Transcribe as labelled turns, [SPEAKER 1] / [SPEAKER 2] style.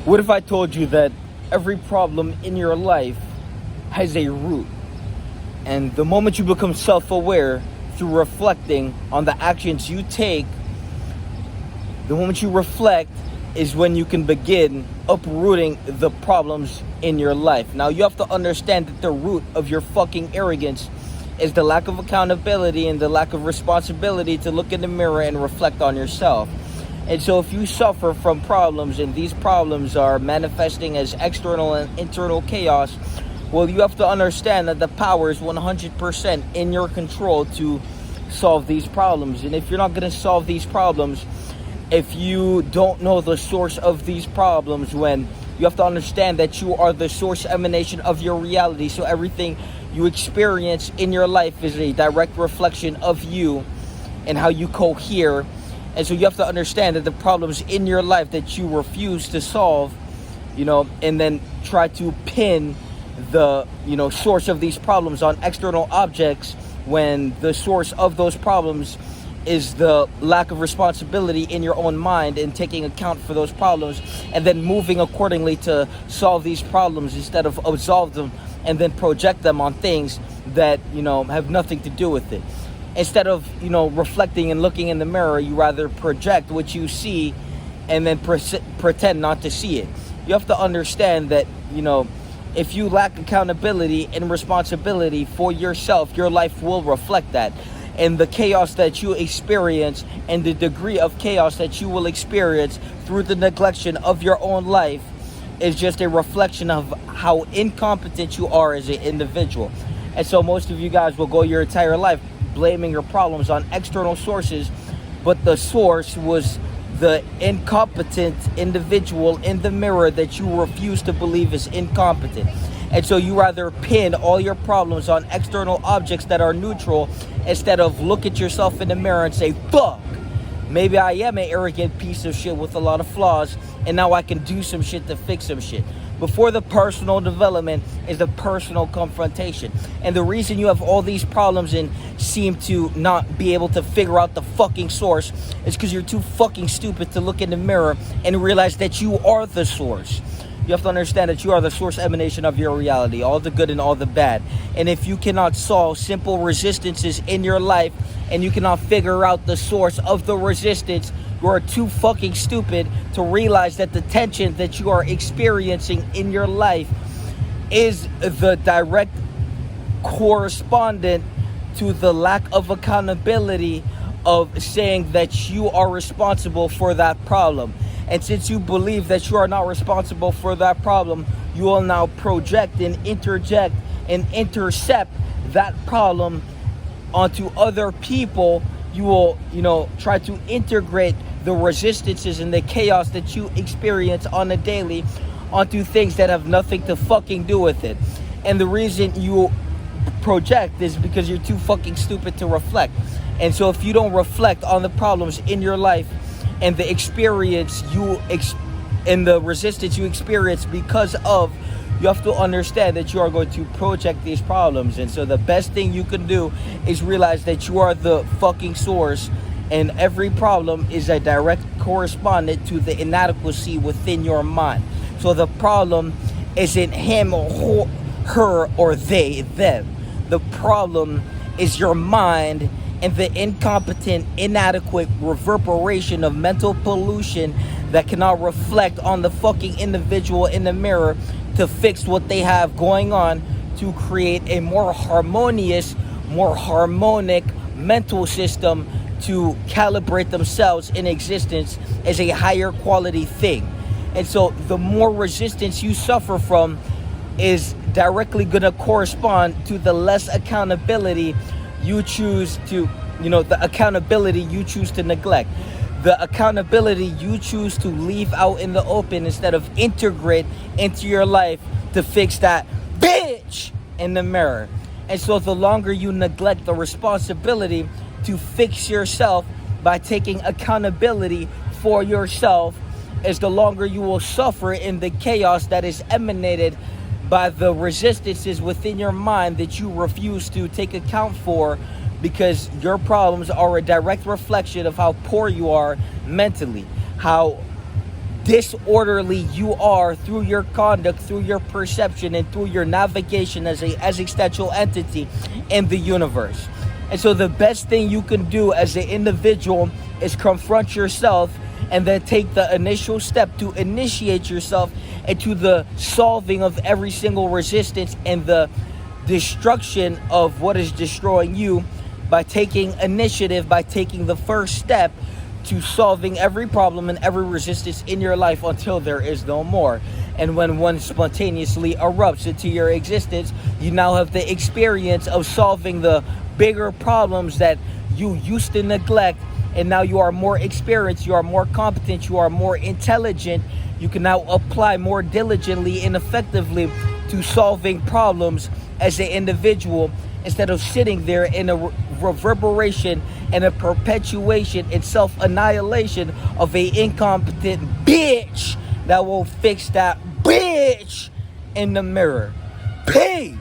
[SPEAKER 1] What if I told you that every problem in your life has a root? And the moment you become self aware through reflecting on the actions you take, the moment you reflect is when you can begin uprooting the problems in your life. Now, you have to understand that the root of your fucking arrogance is the lack of accountability and the lack of responsibility to look in the mirror and reflect on yourself. And so if you suffer from problems and these problems are manifesting as external and internal chaos, well, you have to understand that the power is 100% in your control to solve these problems. And if you're not going to solve these problems, if you don't know the source of these problems, when you have to understand that you are the source emanation of your reality. So everything you experience in your life is a direct reflection of you and how you cohere. And so you have to understand that the problems in your life that you refuse to solve, and then try to pin the, source of these problems on external objects, when the source of those problems is the lack of responsibility in your own mind and taking account for those problems and then moving accordingly to solve these problems instead of absolve them and then project them on things that, have nothing to do with it. Instead of, reflecting and looking in the mirror, you rather project what you see and then pretend not to see it. You have to understand that, if you lack accountability and responsibility for yourself, your life will reflect that. And the chaos that you experience and the degree of chaos that you will experience through the neglection of your own life is just a reflection of how incompetent you are as an individual. And so most of you guys will go your entire life blaming your problems on external sources, but the source was the incompetent individual in the mirror that you refuse to believe is incompetent. And so you rather pin all your problems on external objects that are neutral instead of look at yourself in the mirror and say, fuck, maybe I am an arrogant piece of shit with a lot of flaws, and now I can do some shit to fix some shit. Before the personal development is the personal confrontation. And the reason you have all these problems and seem to not be able to figure out the fucking source is because you're too fucking stupid to look in the mirror and realize that you are the source. You have to understand that you are the source emanation of your reality, all the good and all the bad. And if you cannot solve simple resistances in your life and you cannot figure out the source of the resistance, you are too fucking stupid to realize that the tension that you are experiencing in your life is the direct correspondent to the lack of accountability of saying that you are responsible for that problem. And since you believe that you are not responsible for that problem, you will now project and interject and intercept that problem onto other people. You will, try to integrate the resistances and the chaos that you experience on a daily onto things that have nothing to fucking do with it. And the reason you project is because you're too fucking stupid to reflect. And so if you don't reflect on the problems in your life and the experience and the resistance you experience because of, you have to understand that you are going to project these problems. And so the best thing you can do is realize that you are the fucking source, and every problem is a direct correspondent to the inadequacy within your mind. So the problem isn't him or her or they, them. The problem is your mind and the incompetent, inadequate reverberation of mental pollution that cannot reflect on the fucking individual in the mirror to fix what they have going on to create a more harmonious, more harmonic mental system to calibrate themselves in existence as a higher quality thing. And so the more resistance you suffer from is directly going to correspond to the less accountability you choose to, the accountability you choose to neglect. The accountability you choose to leave out in the open instead of integrate into your life to fix that bitch in the mirror. And so the longer you neglect the responsibility to fix yourself by taking accountability for yourself, is the longer you will suffer in the chaos that is emanated by the resistances within your mind that you refuse to take account for, because your problems are a direct reflection of how poor you are mentally, how disorderly you are through your conduct, through your perception, and through your navigation as a existential entity in the universe. And so the best thing you can do as an individual is confront yourself and then take the initial step to initiate yourself into the solving of every single resistance and the destruction of what is destroying you by taking initiative, by taking the first step to solving every problem and every resistance in your life until there is no more. And when one spontaneously erupts into your existence, you now have the experience of solving the bigger problems that you used to neglect, and now you are more experienced, you are more competent, you are more intelligent. You can now apply more diligently and effectively to solving problems as an individual, instead of sitting there in a reverberation and a perpetuation and self-annihilation of a incompetent bitch that will fix that bitch in the mirror. Peace.